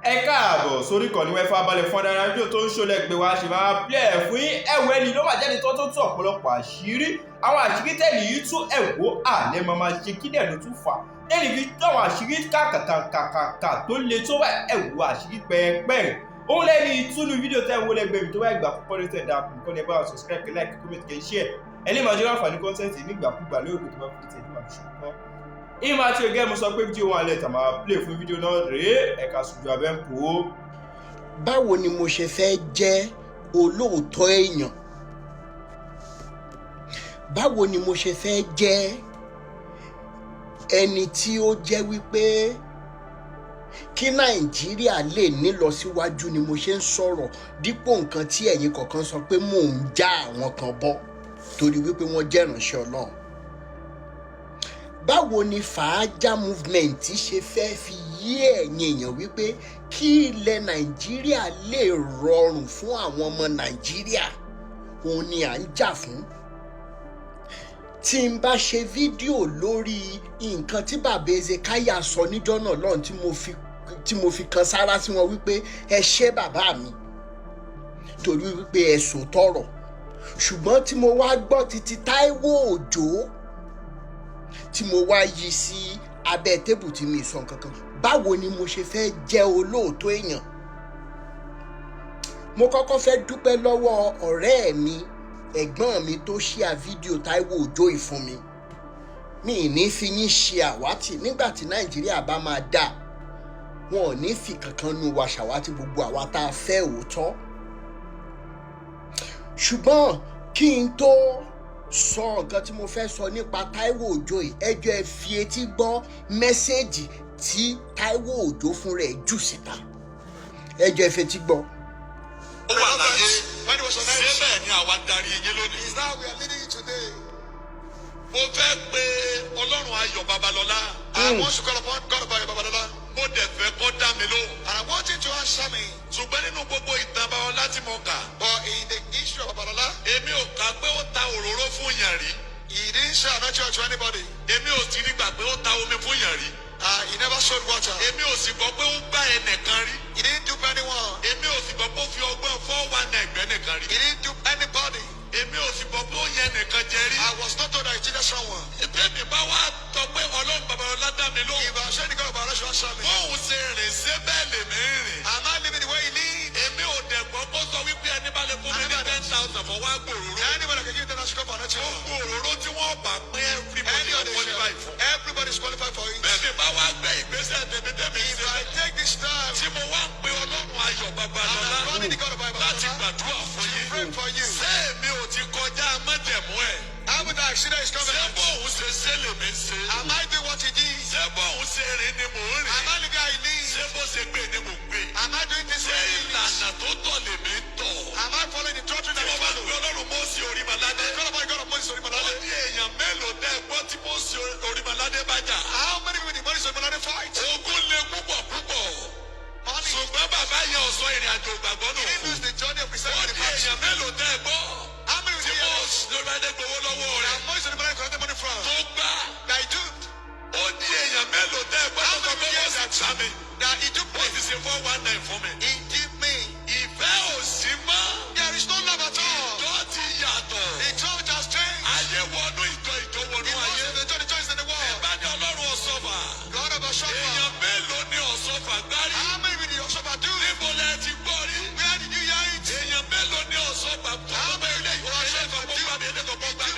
ẹ káàbọ̀ sórí ìkànnì wẹ́fà balẹ̀ fún ọ̀daràn rédíò tó ń ṣọlẹ̀ gbé wá ṣe máa play ẹ̀ fún yín ẹ̀wọ̀ ẹni ló máa jáde tó tú ọ̀pọ̀lọpọ̀ àṣírí àwọn àṣírí tẹ̀lé yìí tún ẹ̀wọ̀ àlẹ́ máa ṣe kí dẹ̀ ló tún fà ẹni fi tó àwọn àṣírí kàkàkàkàkà tó le tó wà ẹ̀wọ̀ àṣírí pẹ́ẹ́pẹ́ òun lẹ́ni ìtúnu fídíò tẹ́ ń wọlé gbẹ̀mí tó wá ìgbà púpọ̀ ní tẹ̀dá nǹkan ẹ̀ bá wa subscribe like comment kẹ́ share ẹ lè máa jẹ́ àǹfààní content nígbàkúgbà lórí òkè tó bá fi tẹ̀lé máa fi ṣùgbọ́n ìmọ̀ àti ọ̀gá mo sọ pé fídíò wọn alẹ́ tàmà play fún fídíò náà rèé ẹ̀ka ṣùjú abẹ́ ń kó. Báwo ni mo ṣe fẹ́ jẹ́ olóòótọ́ èèyàn? Báwo ni mo ṣe fẹ́ jẹ́ ẹni tí ó jẹ́ wípé kí Nàìjíríà lè nílọsíwájú ni mo ṣe ń sọ̀rọ̀ dípò nǹkan tí ẹ̀yin kọ̀ọ̀kan sọ pé mò ń já àwọn kan bọ́ torí wípé wọ́n jẹ́ ìránṣẹ́ Ọlọ́run? Báwo ni fàájà movement ṣe fẹ́ fi yí ẹ̀yin èèyàn wípé kí ilẹ̀ Nàìjíríà lè rọrùn fún àwọn ọmọ Nàìjíríà òun ni à ń jà fún? Tí n bá ṣe fídíò lórí nǹkan tí bàbá Ezekaya sọ níjọ́ náà lọ́run tí mo fi kan sára sí wọn wípé ẹ ṣé bàbá mi torí wípé ẹ sòtọ̀rọ̀, ṣùgbọ́n tí mo wá gbọ́ títí Taiwo Òjó tí mo wá yí sí abẹ́ tébù tí mi sọ kankan, báwo ni mo ṣe fẹ́ jẹ́ olóòótọ́ èèyàn? Mo kọ́kọ́ fẹ́ dúpẹ́ lọ́wọ́ ọ̀rẹ́ mi ẹ̀gbọ́n mi tó ṣíà fídíò Taiwo Òjó yìí fún mi. Mi ì ní fi yín ṣe àwátì nígbà tí Nàìjíríà bá máa dà, wọn ò ní fi kankan nu wa ṣàwátì gbogbo àwa tá a fẹ́ òótọ́. Ṣùgbọ́n kí n tó sọ nǹkan tí mo fẹ́ sọ nípa Taiwo Òjó yìí, ẹ jọ̀ọ́ ẹ fi etí gbọ́ mẹ́sẹ́ẹ̀jì tí Taiwo Òjó fún rẹ̀ jù síta. Ẹ jọ̀ọ́ ẹ fi etí gbọ́. Ó wà láyé síbẹ̀ ni àwa darí yín lónìí. Is that we are leading you today? Mo fẹ́ pe Ọlọ́run Ayọ̀ Babalọ́lá. I want to call upon God of Ayọ̀ Babalọ́lá. Mo dẹ̀ fẹ́ kó dá mi lóhùn. And I want you to answer me. Ṣùgbọ́n nínú gbogbo ìtàn Babalọ́lá tí mo kà. But in the issue of Babalọ́lá, èmi ò kà pé ó ta òróró fún yàn rí. He didn't show anointing to anybody. Èmi ò sì rí gbà pé ó ta omi fún yàn rí. He never showed water. Èmi ò sì gbọ́ pé ó gbá ẹnìkan rí. He didn't dupe anyone. Èmi ò sì gbọ́ pé ó fi ọgbọ́n 419 ẹgbẹ́ nìkan rí. He didn't dupe anybody. Èmi ò sì gbọ́ pé ó yẹ nìkan jẹ rí. I was not told that he cheated someone. Èmi bá wá tọ pé Ọlọ́run Babalọ́lá dá mi lóhùn. If I say the God of Babalọ́lá should answer me. Bóun ṣe rìn ṣé bẹ́ẹ̀ lè mí rìn. Am I living the way he lives? Èmi ò dẹ̀ gbọ́ kó sọ wípé ẹni bá lè fún mi ní 10,000 fún wá gbòòrò. Anybody can give 10,000 for anointing. Ó gbòòrò tí wọ́n bá pín everybody is qualified for it. Bẹ́ẹ̀ni bá wá gbé ìgbésẹ̀ tèmi. If I take this time. Tí mo wá ń pe Ọlọ́run Ayọ̀ Babalọ́lá. Láti gbàdúrà fún yín. Ṣé èmi ò ti kọjá mọ́jẹ̀mú ẹ̀? Haven't I seen his covenant? Ṣé bóun ṣe ṣe lèmi ṣe? Am I doing what he did? Ṣé bóun ṣe rìn ni mò ń rìn? Am I living how he lives? Ṣé bó ṣe gbé ni mò ń gbé? Am I doing this way? Ṣé ìlànà tó tọ́ lèmi ń tọ̀? Am I following the doctrine that he follows? Tí mo bá gbé Ọlọ́run Mósè Orímọládé. God of Moses Orímọládé. Ó ní èèyàn mélòó tẹ́ gbọ́ tí Mósè Orímọládé bá jà? How many people did Moses Orímọládé fight? Ogun le púpọ̀. Ṣùgbọ́n bàbá yẹn ò sọ ìrìn àjò ìgbàgbọ́ nù. He didn't lose the journey of preserving the past. Ó ní èèyàn mélòó tẹ́ gbọ́? How many people did Moses Orímọládé gbowó lọ́wọ́ rẹ̀? And Moses Orímọládé collected money from. Tó gbà. That he took. Ó ní èèyàn mélòó tẹ́ gbọ́? How many years at Sami? That he took me. Ó ti ṣe 419 fún mi. He did me. Ìfẹ́ ò sí mọ́. There is no love at all. Ìjọ ti yàtọ̀. The church has changed. Ayé wọnú ìjọ wọnú ayé. The church is in the world. Ẹ bá ní Ọlọ́run ọ̀ṣọ́fà. God of Ọ̀ṣọ́fà. Èèyàn mélòó ni ọ̀ṣọ́fà gbárí? How many will the ọ̀ṣọ́fà do? Níbo lẹ ti gbọ́ rí? Where did you hear it? Èèyàn mélòó ni ọ̀ṣọ́fà tó? How many will the ọ̀ṣọ́fà do?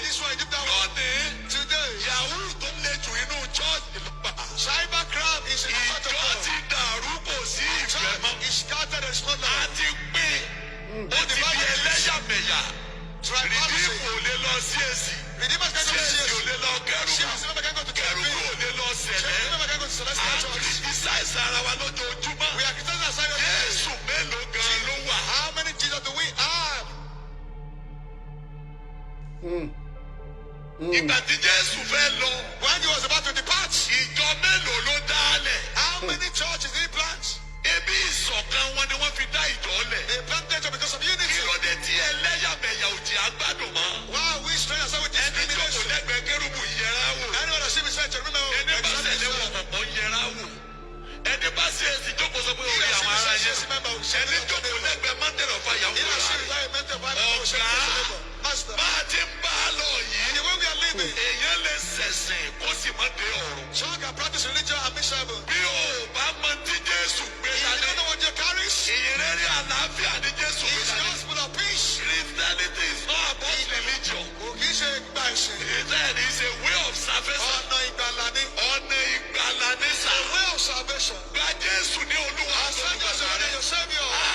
This one, do that one. Lónìí. Today. Yahoo tó lè jù inú church ló pa. Cyber crime is in the heart of God. Ìjọ ti dàrú kò sí ìfẹ́ mọ́. It's scattered and small. A ti pín. Ó ti di ẹlẹ́yàmẹ̀yà. Rìdíìmù ò lè lọ sí èsì. CSC ò lè lọ kẹrùbù. Kẹrùbù ò lè lọ sẹ̀lẹ̀. Àkìrìtìsáìsì ara wa lójoojúmọ́. Jésù mélòó gan ló wà? How many Jesus do we have? Ìgbà tí Jésù fẹ́ lọ. When he was about to depart. Ìjọ mélòó ló dálẹ̀? How many churches did he plant? Ebi ìṣọ̀kan wọn ni wọ́n fi dá ìjọ lẹ̀. They planted it because of unity. Kí ló dé tí ẹlẹ́yàmẹ̀yà ò jẹ́ agbádùn mọ́? Wow, we strength ourselves with discrimination. Ẹni tó kò lẹ́gbẹ̀ẹ́ kérúbù yẹra wò. Anyone that see me say to remember. Ẹni bá tẹ̀lé wọ̀ pọ̀pọ̀ yẹra wò. Ẹni bá ṣe èsì jókòó sọ pé orí àwọn Master. Bá a ti ń bá a lọ yìí. And the way we are living. Èèyàn lè ṣẹ̀sìn kó sì má dé ọ̀run. Some can practice religion and be miserable. Bí o bá mọ tí Jésù gbé dání. You don't know what you carry. Ìrere àlàáfíà ni Jésù gbé dání. It's the gospel of peace. Christianity is not about religion. Kò kì í ṣe ìgbà ìsìn. It is a way of salvation. Ọ̀nà ìgbàlà ni. Ọ̀nà ìgbàlà ni sá. A way of salvation. Gba Jésù ní Olúwa àti olùgbàlà rẹ.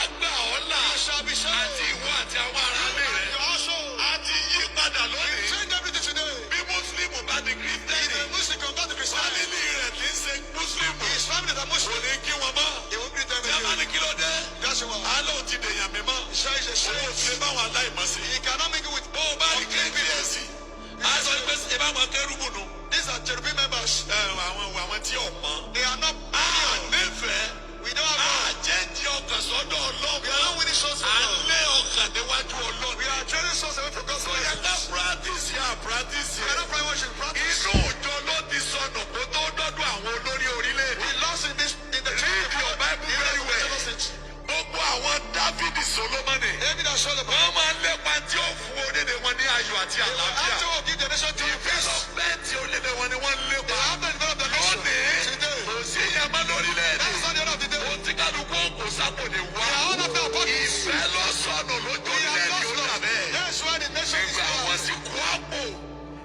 Àgbà ọ̀la. You shall be saved. Àti ìwọ àti àwọn ará ilé rẹ. Àti yí padà lónìí. Change everything today. Bí Mùsùlùmí bá di Kírísítẹ́nì. If a Muslim convert to Christianity. Fámìlì rẹ̀ ti ń ṣe Mùsùlùmí. His family that Muslim. Kò ní kí wọn mọ́. He won't greet them again. Yàrá ni kí ló dé? That's why. Àlọ́ ti dèyàn mi mọ́. Ṣé ìṣe ṣe? Owó ti lè bá wọn aláìmọ̀ sí. He cannot make it with. Bó o bá rí KBS. Aṣọ ìgbésí ìbá wọn kérúbù nù. These are cherubim members. Àwọn tí ò mọ̀. They are not. Nífẹ̀ẹ́. We don't have. Àjẹjì ọkàn sọ́dọ̀ Ọlọ́run. We are not winning souls for God. Alẹ́ ọkàn níwájú Ọlọ́run. We are trading souls away from God's presence. So yẹ ká practice yá practice yẹ. We are not praying worship practice. Inú òjò ló ti sọnù kó tó dọ́dọ̀ àwọn olórí orílẹ̀-èdè. We lost in the church. Read your Bible very well. Gbogbo àwọn Dáfídì Solomoni. David and Solomon. Wọ́n máa ń lépa tí ó fún orílẹ̀-èdè wọn ní ayọ̀ àti àlàáfíà. After all, give the nation to the peace. Development orílẹ̀-èdè wọn ni wọ́n ń lépa. They have to develop the nation. Lónìí, kò sí ìyàmá lórílẹ̀-èdè. That is not the end of the day. Ó ti kálukú kò sápò ní wá. We are all of our pockets. Ìfẹ́ lọ sọnù lójú orílẹ̀-èdè ó dà bẹ́ẹ̀. That's why the nation is Nígbà wọn sì kú àpò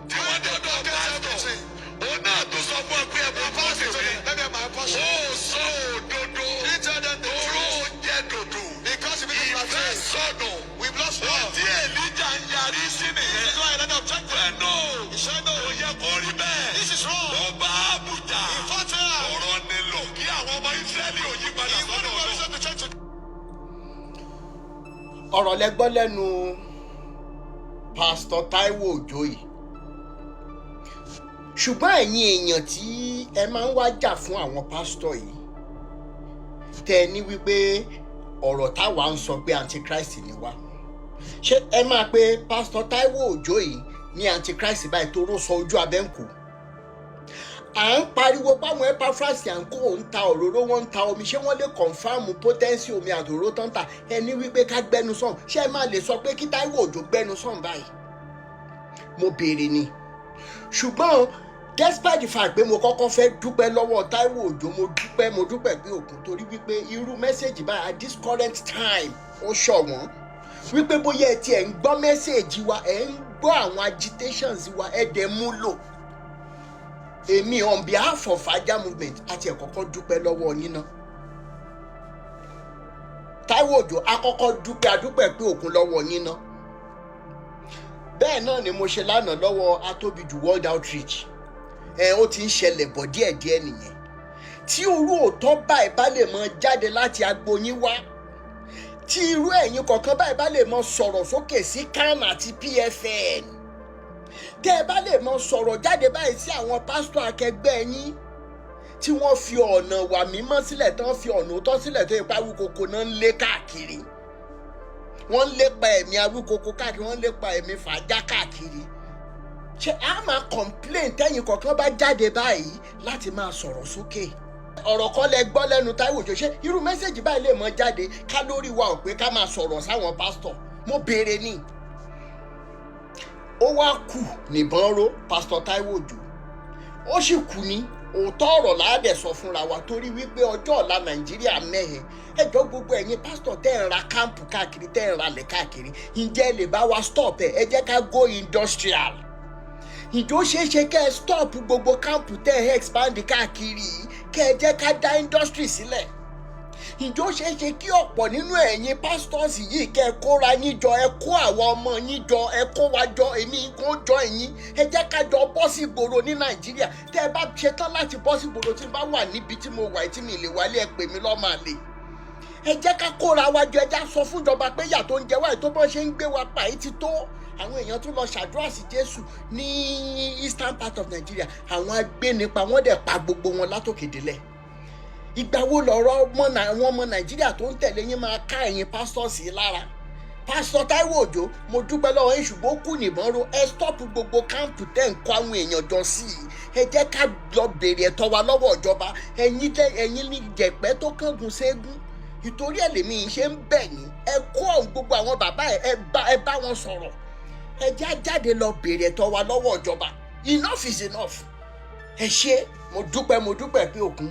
tí wọ́n dọ́dọ̀ pásítọ̀. Ó náà tó sọ fún ọ pé ẹ̀bùn pọ́sì mi. Ó sọ òdodo. Toró jẹ́ dòdò. Ìfẹ́ sọnù. Wọ́n tí Èlíjà ń yarí sí nìyẹn. Fẹ́nù. Ó yẹ kó rí bẹ́ẹ̀. Ó bá Àbújá. Ọ̀rọ̀ nílò kí àwọn ọmọ Ísírẹ́lì ò yí padà sọ́dọ̀ Ọlọ́run. ọ̀rọ̀ lẹ gbọ́ lẹ́nu pásítọ̀ Taiwo Òjó yìí, ṣùgbọ́n ẹ̀yin èèyàn tí ẹ máa ń wá jà fún àwọn pásítọ̀ yìí tẹ ní wípé ọ̀rọ̀ táwa ń sọ pé antichrist ni wá, ṣé ẹ máa pe pásítọ̀ Taiwo Òjó yìí ní antichrist báyìí tó ró sọ ojú abẹ́ ń kù? À ń pariwo páwọn Epaphras à ń kó ń ta òróró, wọ́n ń ta omi, ṣé wọ́n lè kọ̀nfàmù potency omi àtòróró tán ta? Ẹni wípé ká gbẹnu sàn, ṣé ẹ máa lè sọ pé kí Taiwo Òjó gbẹnu sàn báyìí? Mo béèrè ni. Ṣùgbọ́n despite the fact pé mo kọ́kọ́ fẹ́ dúpẹ́ lọ́wọ́ Taiwo Òjó, mo dúpẹ́ pé òkun, torí wípé irú mẹ́sẹ̀gì báyìí at this current time ó ṣọ̀wọ́n, wípé bóyá ẹ tiẹ̀ ń gbọ́ mẹ́sẹ̀gì wa, ẹ ń gbọ́ àwọn agitations wa, ẹ dẹ̀ mú lò. Èmi on behalf of Ajah movement àti ẹ̀kọ́kọ́ dúpẹ́ lọ́wọ́ yín náà. Taiwo Òjó akọ́kọ́ adúpẹ́ pé òkun lọ́wọ́ yín náà. Bẹ́ẹ̀ náà ni mo ṣe lánàá lọ́wọ́ Atóbijù World Outreach. Ó ti ń ṣẹlẹ̀ bọ̀ díẹ̀díẹ̀ nìyẹn. Tí irú òótọ́ báyìí bá lè mọ jáde láti agbo yín wá, tí irú ẹ̀yin kọ̀ọ̀kan báyìí bá lè mọ sọ̀rọ̀ sókè sí CAN àti PFN, tẹ́ ẹ bá lè mọ sọ̀rọ̀ jáde báyìí sí àwọn pásítọ̀ akẹgbẹ́ yín tí wọ́n fi ọ̀nà wà mímọ́ sílẹ̀, tán fi ọ̀nà òótọ́ sílẹ̀ tó ipa awúkoko náà ń lé káàkiri, wọ́n ń lépa ẹ̀mí awúkoko káàkiri, wọ́n ń lépa ẹ̀mí fàájà káàkiri. Ṣé a máa complain tẹ́yin kọ̀ọ̀kan bá jáde báyìí láti máa sọ̀rọ̀ sókè? Ọ̀rọ̀ kan lẹ gbọ́ lẹ́nu Taiwo Òjó, ṣé irú mẹ́sẹ̀gì báyìí lè mọ jáde ká lórí wa ò pé ká máa sọ̀rọ̀ sáwọn pásítọ̀? Mo béèrè ni. Ó wá kù nìbọn ró pásítọ̀ Taiwo Òjó, ó sì kù ní òótọ́ ọ̀rọ̀ láàdẹ̀ sọ fúnra wa, torí wípé ọjọ́ ọ̀la Nàìjíríà mẹ́hẹ̀. Ẹjọ́ gbogbo ẹ̀yin pásítọ̀ tẹ́ ń ra káàmpù káàkiri, tẹ́ ń ralẹ̀ káàkiri, ǹjẹ́ lè bá wa stop ẹ̀? Ẹ jẹ́ ká go industrial. Ìjọ ṣeéṣe kẹ́ ẹ stop gbogbo káàmpù tẹ́ ẹ expand káàkiri, kẹ́ ẹ jẹ́ ká dá industry sílẹ̀. Ìjọ ṣeéṣe kí ọ̀pọ̀ nínú ẹ̀yin pastors yìí kẹ́ ẹ kóra yín jọ, ẹ kó àwọn ọmọ yín jọ, ẹ kó wa jọ, èmi kó jọ ẹ̀yin, ẹ jẹ́ ká jọ bọ́ sí ìgboro ní Nàìjíríà. Tẹ́ ẹ bá ṣetán láti bọ́ sí ìgboro, tí n bá wà níbi tí mo wà tí mi lè wálé, ẹ pè mí lọ́mọ àlè. Ẹ jẹ́ ká kóra wa jọ, ẹ já sọ fún ìjọba pé ìyà tó ń jẹ wá, tó bọ́ ṣe ń gbé wa pa èyí ti tó. Àwọn èèyàn tún lọ ṣàdúrà sí Jésù ní eastern part of Nigeria, àwọn agbénipa wọ́n dẹ̀ pa gbogbo wọn látòkè délẹ̀. Ìgbà wo lọ̀rọ̀ àwọn ọmọ Nàìjíríà tó ń tẹ̀lé yín máa ká ẹ̀yin pastors yìí lára? Pásítọ̀ Taiwo Òjó, mo dúpẹ́ lọ́wọ́ yín, ṣùgbọ́n ó kù nìbọn ro. Ẹ stop gbogbo káàmpù tẹ́ ń kó àwọn èèyàn jọ sí i. Ẹ jẹ́ ká lọ béèrè ẹ̀tọ́ wa lọ́wọ́ ìjọba. Ẹ̀yin ní jẹ̀pẹ́ tó kángun ségun, ìtorí ẹ̀ lèmi ṣe ń bẹ̀ yín, ẹ kó ọ̀hún gbogbo àwọn bàbá ẹ bá wọn sọ̀rọ̀, ẹ já jáde lọ béèrè ẹ̀tọ́ wa lọ́wọ́ ìjọba. Enough is enough. Ẹ ṣé, mo dúpẹ́ pé òkun.